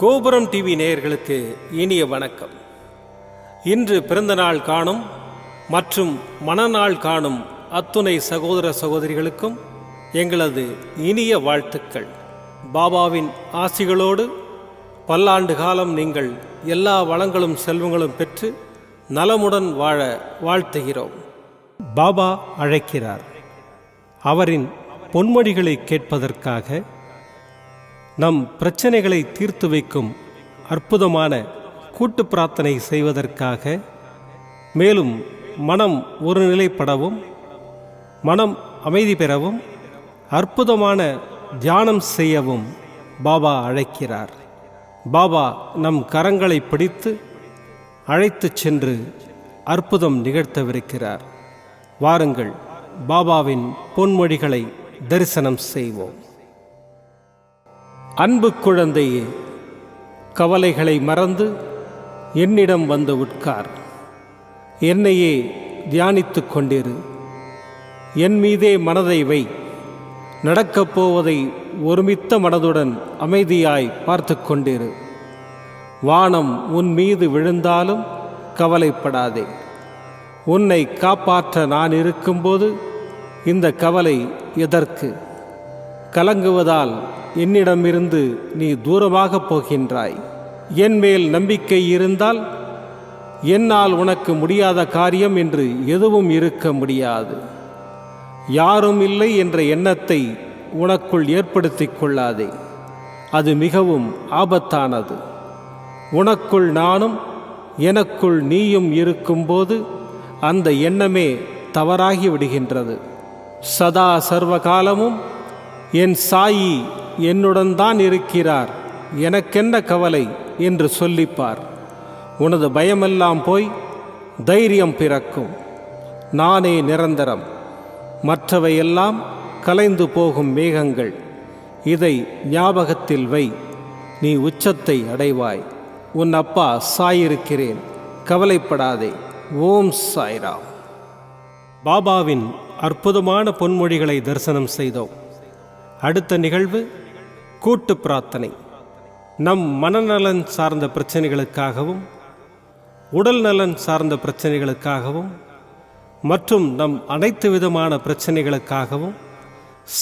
கோபுரம் டிவி நேயர்களுக்கு இனிய வணக்கம். இன்று பிறந்தநாள் காணும் மற்றும் மணநாள் காணும் அத்துணை சகோதர சகோதரிகளுக்கும் எங்களது இனிய வாழ்த்துக்கள். பாபாவின் ஆசிகளோடு பல்லாண்டு காலம் நீங்கள் எல்லா வளங்களும் செல்வங்களும் பெற்று நலமுடன் வாழ வாழ்த்துகிறோம். பாபா அழைக்கிறார். அவரின் பொன்மொழிகளை கேட்பதற்காக, நம் பிரச்சனைகளை தீர்த்து வைக்கும் அற்புதமான கூட்டு பிரார்த்தனை செய்வதற்காக, மேலும் மனம் ஒருநிலைப்படவும் மனம் அமைதி பெறவும் அற்புதமான தியானம் செய்யவும் பாபா அழைக்கிறார். பாபா நம் கரங்களை பிடித்து அழைத்துச் சென்று அற்புதம் நிகழ்த்தவிருக்கிறார். வாருங்கள், பாபாவின் பொன்மொழிகளை தரிசனம் செய்வோம். அன்பு குழந்தையே, கவலைகளை மறந்து என்னிடம் வந்து உட்கார். என்னையே தியானித்து கொண்டிரு. என் மீதே மனதை வை. நடக்கப் போவதை ஒருமித்த மனதுடன் அமைதியாய் பார்த்து கொண்டிரு. வானம் உன் மீது விழுந்தாலும் கவலைப்படாதே. உன்னை காப்பாற்ற நான் இருக்கும்போது இந்த கவலை எதற்கு? கலங்குவதால் என்னிடமிருந்து நீ தூரமாக போகின்றாய். என் மேல் நம்பிக்கை இருந்தால் என்னால் உனக்கு முடியாத காரியம் என்று எதுவும் இருக்க முடியாது. யாரும் இல்லை என்ற எண்ணத்தை உனக்குள் ஏற்படுத்திக் கொள்ளாதே. அது மிகவும் ஆபத்தானது. உனக்குள் நானும் எனக்குள் நீயும் இருக்கும்போது அந்த எண்ணமே தவறாகி விடுகின்றது. சதா சர்வகாலமும் என் சாயி என்னுடன் தான் இருக்கிறார், எனக்கென்ன கவலை என்று சொல்லிப்பார். உனது பயமெல்லாம் போய் தைரியம் பிறக்கும். நானே நிரந்தரம், மற்றவையெல்லாம் கலைந்து போகும் மேகங்கள். இதை ஞாபகத்தில் வை. நீ உச்சத்தை அடைவாய். உன் அப்பா சாயிருக்கிறேன், கவலைப்படாதே. ஓம் சாய்ராம். பாபாவின் அற்புதமான பொன்மொழிகளை தரிசனம் செய்தோம். அடுத்த நிகழ்வு கூட்டு பிரார்த்தனை. நம் மனநலன் சார்ந்த பிரச்சனைகளுக்காகவும் உடல் நலன் சார்ந்த பிரச்சனைகளுக்காகவும் மற்றும் நம் அனைத்து விதமான பிரச்சனைகளுக்காகவும்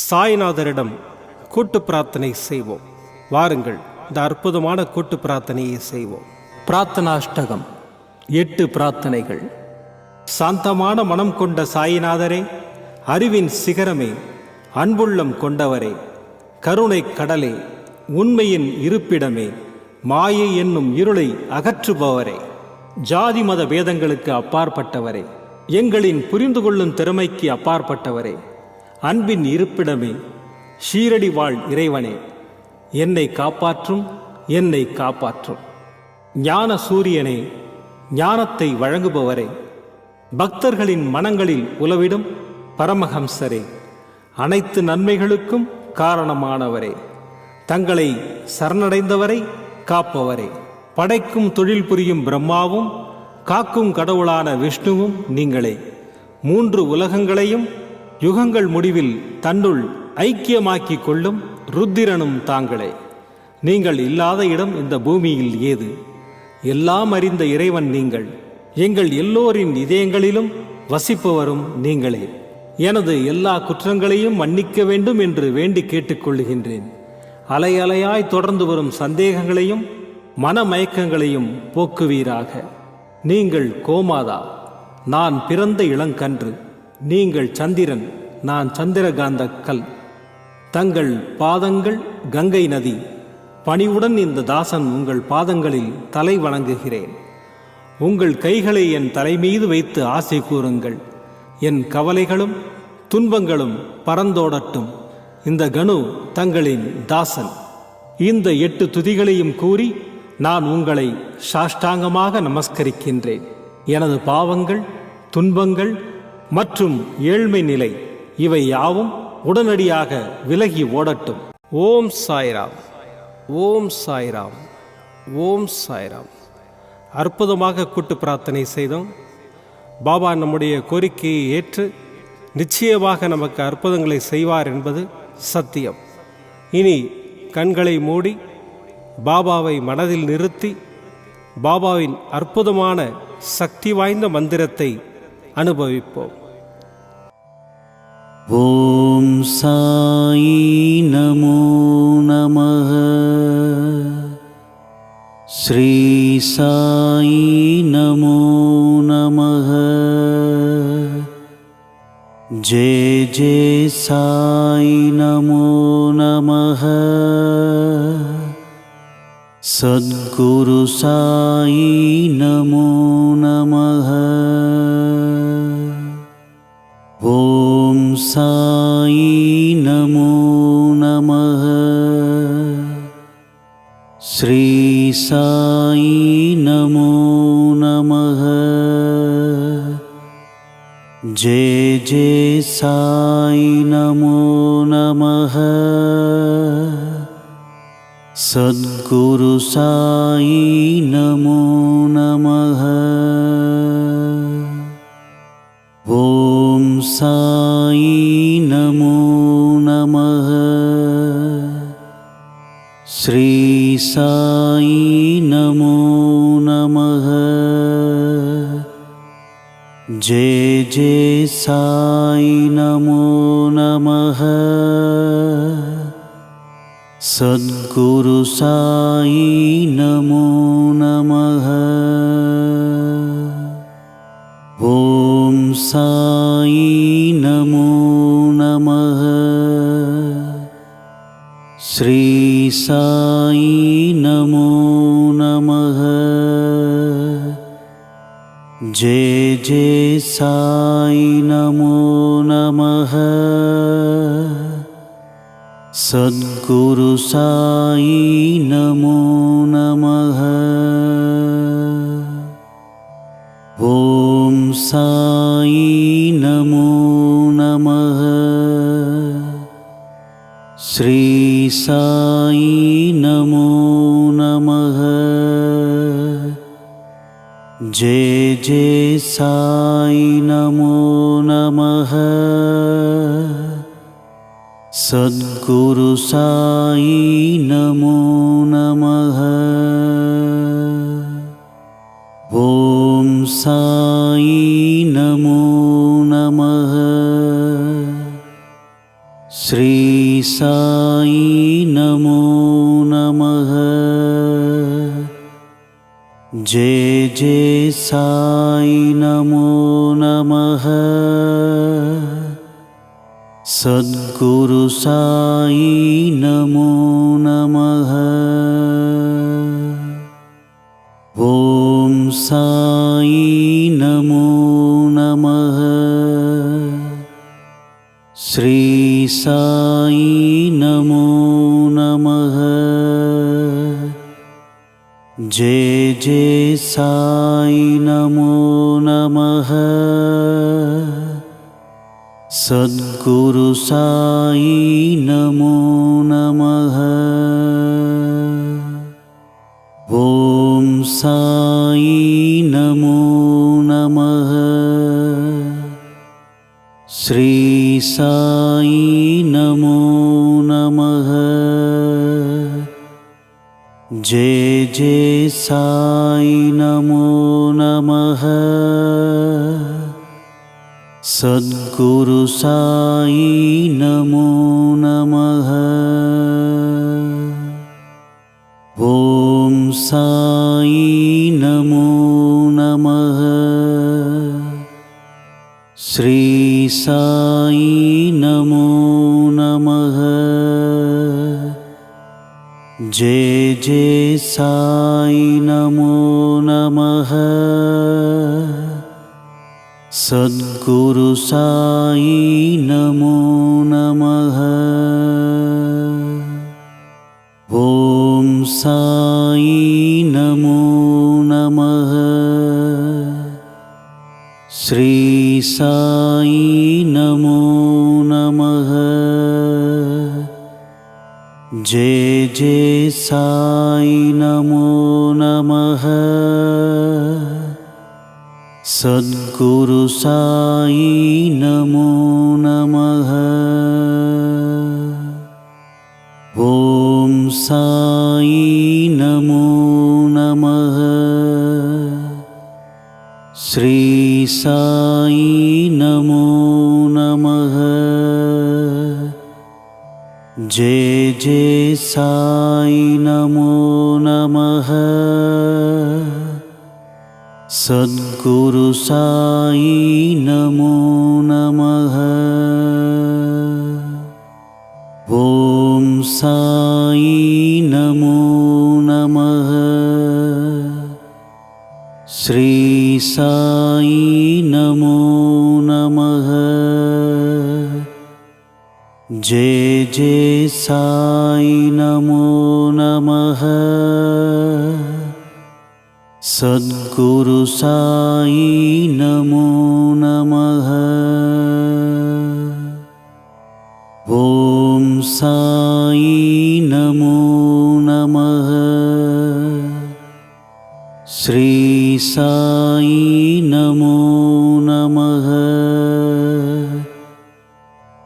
சாய்நாதரிடம் கூட்டு பிரார்த்தனை செய்வோம். வாருங்கள், இந்த அற்புதமான கூட்டு பிரார்த்தனையை செய்வோம். பிரார்த்தனாஷ்டகம். 8 பிரார்த்தனைகள். சாந்தமான மனம் கொண்ட சாயிநாதரே, அறிவின் சிகரமே, அன்புள்ளம் கொண்டவரே, கருணை கடலே, உண்மையின் இருப்பிடமே, மாயை என்னும் இருளை அகற்றுபவரே, ஜாதி மத பேதங்களுக்கு அப்பாற்பட்டவரே, எங்களின் புரிந்து கொள்ளும் திறமைக்கு அப்பாற்பட்டவரே, அன்பின் இருப்பிடமே, ஷீரடி வாழ் இறைவனே, என்னை காப்பாற்றும், என்னை காப்பாற்றும். ஞான சூரியனே, ஞானத்தை வழங்குபவரே, பக்தர்களின் மனங்களில் உலவிடும் பரமஹம்சரே, அனைத்து நன்மைகளுக்கும் காரணமானவரே, தங்களை சரணடைந்தவரை காப்பவரே, படைக்கும் தொழில் புரியும் பிரம்மாவும் காக்கும் கடவுளான விஷ்ணுவும் நீங்களே. 3 உலகங்களையும் யுகங்கள் முடிவில் தன்னுள் ஐக்கியமாக்கிக் கொள்ளும் ருத்திரனும் தாங்களே. நீங்கள் இல்லாத இடம் இந்த பூமியில் ஏது? எல்லாம் அறிந்த இறைவன் நீங்கள். எங்கள் எல்லோரின் இதயங்களிலும் வசிப்பவரும் நீங்களே. எனது எல்லா குற்றங்களையும் மன்னிக்க வேண்டும் என்று வேண்டி கேட்டுக்கொள்ளுகின்றேன். அலை அலையாய் தொடர்ந்து வரும் சந்தேகங்களையும் மனமயக்கங்களையும் போக்குவீராக. நீங்கள் கோமாதா, நான் பிறந்த இளங்கன்று. நீங்கள் சந்திரன், நான் சந்திரகாந்த கல். தங்கள் பாதங்கள் கங்கை நதி. பணிவுடன் இந்த தாசன் உங்கள் பாதங்களில் தலை வணங்குகிறேன். உங்கள் கைகளை என் தலைமீது வைத்து ஆசை கூறுங்கள். என் கவலைகளும் துன்பங்களும் பறந்தோடட்டும். இந்த கணு தங்களின் தாசன். இந்த 8 துதிகளையும் கூறி நான் உங்களை சாஷ்டாங்கமாக நமஸ்கரிக்கின்றேன். எனது பாவங்கள், துன்பங்கள் மற்றும் ஏழ்மை நிலை இவை யாவும் உடனடியாக விலகி ஓடட்டும். ஓம் சாய்ராம், ஓம் சாய்ராம், ஓம் சாய்ராம். அற்புதமாக கூட்டு பிரார்த்தனை செய்தோம். பாபா நம்முடைய கோரிக்கையை ஏற்று நிச்சயமாக நமக்கு அற்புதங்களை செய்வார் என்பது சத்தியம். இனி கண்களை மூடி பாபாவை மனதில் நிறுத்தி பாபாவின் அற்புதமான சக்தி வாய்ந்த மந்திரத்தை அனுபவிப்போம். ஓம் சாயி நமோ நமः. ஸ்ரீ சாயி நமோ நமः. ஜெய ஜெய சாயி நமோ நமः. சத்குரு சாயி நமோ நமः. ஓம் சாயி நமோ நமः. ஸ்ரீ சாயி நமோ நமः. ஜெய ஜெய சாயி நமோ நமः. சத்குரு சாயி நமோ நமः. ஓம் சாயி நமோ நமः. ஸ்ரீ சாயி நமோ நமः. ஜெய ஜெய சாயி நமோ நமः. சத்குரு சாயி நமோ நமः. ஓம் சாயி நமோ நமः. ஸ்ரீ சாயி நமோ நமः. ஜெய ஜெய சாயி நமோ நமः. சத்குரு சாயி நமோ நமः. ஓம் சாயி நமோ நமः. ஸ்ரீ சாயி நமோ நமः. ஜெய ஜெய சாயி நமோ நமः. சத்குரு சாயி நமோ நமः. ஓம் சாயி நமோ நமः. ஸ்ரீ சாயி நமோ நமः. ஜெய ஜெய சாயி நமோ நமः. சத்குரு சாயி நமோ நமः. ஓம் சாயி நமோ நமः. ஸ்ரீ சாயி நமோ நமः. ஜெய ஜெய சாயி நமோ நமः. சத்குரு சாயி நமோ நமः. ஓம் சாயி நமோ நமः. ஸ்ரீ சாயி நமோ நமः. ஜெய ஜெய சாயி நமோ நமः. சத்குரு சாயி நமோ நமः. ஓம் சாயி நமோ நமः. ஸ்ரீ சாயி நமோ நமः. ஜெய ஜெய சாயி நமோ நமः. சத்குரு சாயி நமோ நமः. ஓம் சாயி நமோ நமः. ஸ்ரீ சாயி நமோ நமः. ஜெய ஜெய சாயி நமோ நமः. சத்குரு சாயி நமோ நமः. ஓம் சாயி साई नमो नमः। जय जय साई नमो नमः। सद्गुरु साई नमो नमः। ओम साई नमो नमः। श्री साई नमो नमः। जय जय साई नमो नमः। सद्गुरु साई नमो नमः। ओम साई नमो नमः। श्री साई नमो नमः।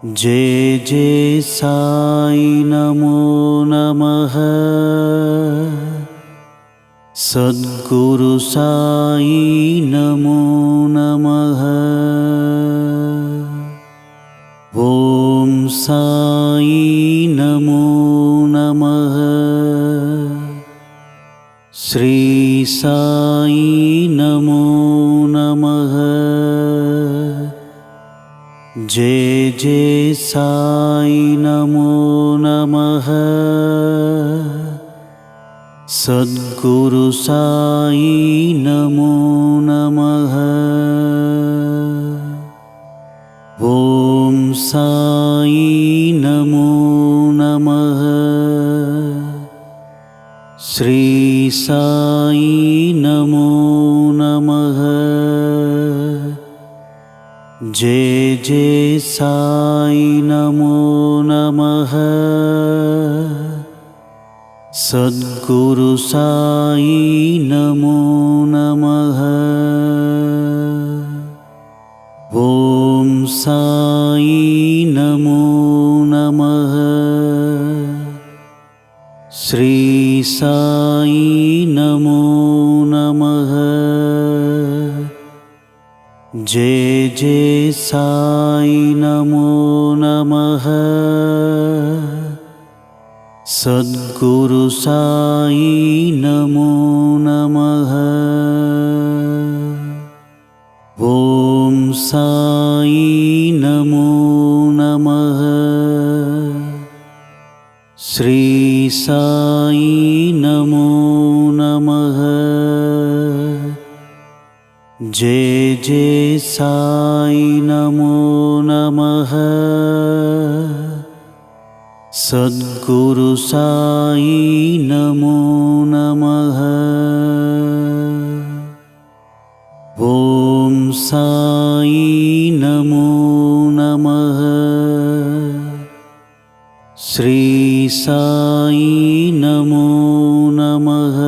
जय जय साई नमो नमः। सद्गुरु साई नमो नमः। ओम साई नमो नमः। श्री साई नमो नमः। जय जय साई नमो नमः। सद्गुरु साई नमो नमः। ओम साई नमो नमः। श्री साई नमो नमः। जय जय साई नमो नमः। सद्गुरु साई नमो नमः। ओम साई नमो नमः। श्री साई नमो नमः। जय जय साई नमो नमः। सद्गुरु साई नमो नमः। ओम साई नमो नमः। श्री साई नमो नमः। जय जय साई नमो नमः। सद्गुरु साई नमो नमः। ओम साई नमो नमः। श्री साई नमो नमः।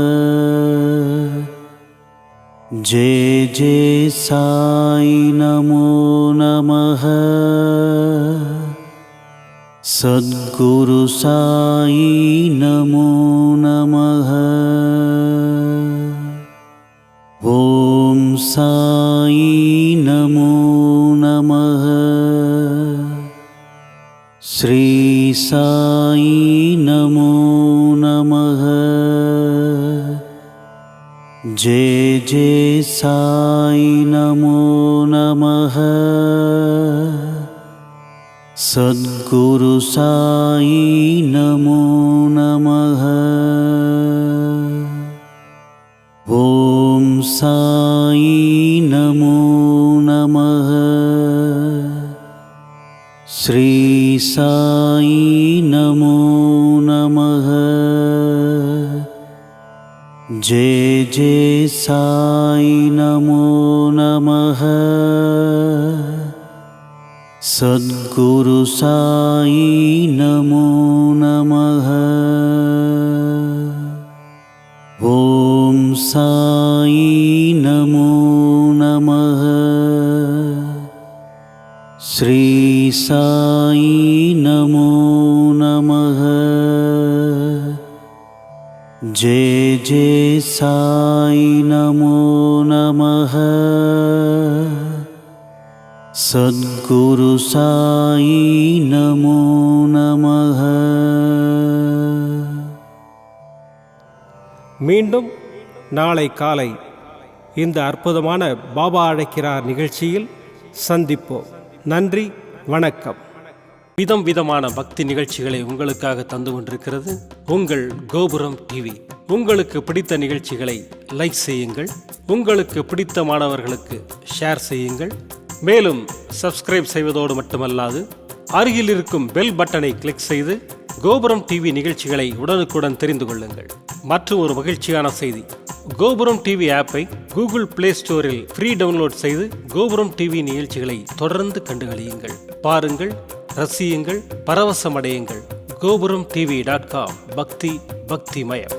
जय जय साई नमो नमः। सद्गुरु साई नमो नमः। ओम साई नमो नमः। श्री साई नमो नमः। जय जय साई नमो नमः। सद्गुरु साई नमो नमः। ओम साई नमो नमः। श्री साई नमो नमः। जय जय साई नमो नमः। सद्गुरु साई नमो नमः। ओम साई नमो नमः। श्री साई नमो नमः। जय जय साई नमो नमः। சத்குரு சாயி நமோ நமः. மீண்டும் நாளை காலை இந்த அற்புதமான பாபா அழைக்கிறார் நிகழ்ச்சியில் சந்திப்போம். நன்றி, வணக்கம். விதமான பக்தி நிகழ்ச்சிகளை உங்களுக்காக தந்து கொண்டிருக்கிறது உங்கள் கோபுரம் டிவி. உங்களுக்கு பிடித்த நிகழ்ச்சிகளை லைக் செய்யுங்கள், உங்களுக்கு பிடித்த மாணவர்களுக்கு ஷேர் செய்யுங்கள். மேலும் சப்ஸ்கிரைப் செய்வதோடு மட்டுமல்லாது அருகில் இருக்கும் பெல் பட்டனை கிளிக் செய்து கோபுரம் டிவி நிகழ்ச்சிகளை உடனுக்குடன் தெரிந்து கொள்ளுங்கள். மற்றும் ஒரு மகிழ்ச்சியான செய்தி, கோபுரம் டிவி ஆப்பை கூகுள் பிளே ஸ்டோரில் ஃப்ரீ டவுன்லோட் செய்து கோபுரம் டிவி நிகழ்ச்சிகளை தொடர்ந்து கண்டுகளியுங்கள். பாருங்கள், ரசியுங்கள், பரவசமடையுங்கள். gopuramtv.com. பக்திமயம்.